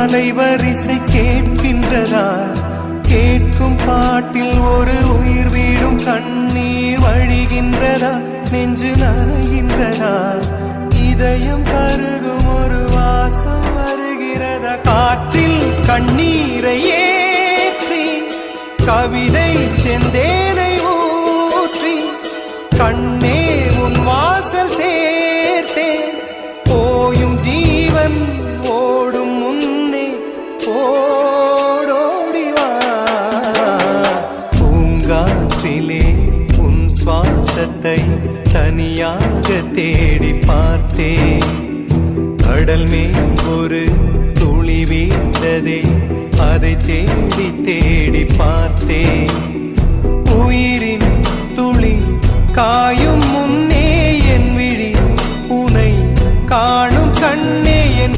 அலைவரிசை கேட்கின்றதா? கேட்கும் பாட்டில் ஒரு உயிர் வீடும் கண்ணீர் வழிகின்றதா? நெஞ்சு நனைகின்றதா? இதயம் கருகும் ஒரு வாசம் வருகிறதா? காற்றில் கண்ணீரை ஏற்றி கவிதை செந்தேனை ஊற்றி கண்ணே உன் வாசல் சேர்த்தே போயும் ஜீவன் ஓடும் முன்னே ஓடோடிவா. பூங்காற்றிலே உன் சுவாசத்தை தனியாக தேடி பார்த்தேன். கடல் மேல் ஒரு துளி வீழ்ந்ததே, அதை தேடி தேடி பார்த்தேன். உயிரின் துளி காயும்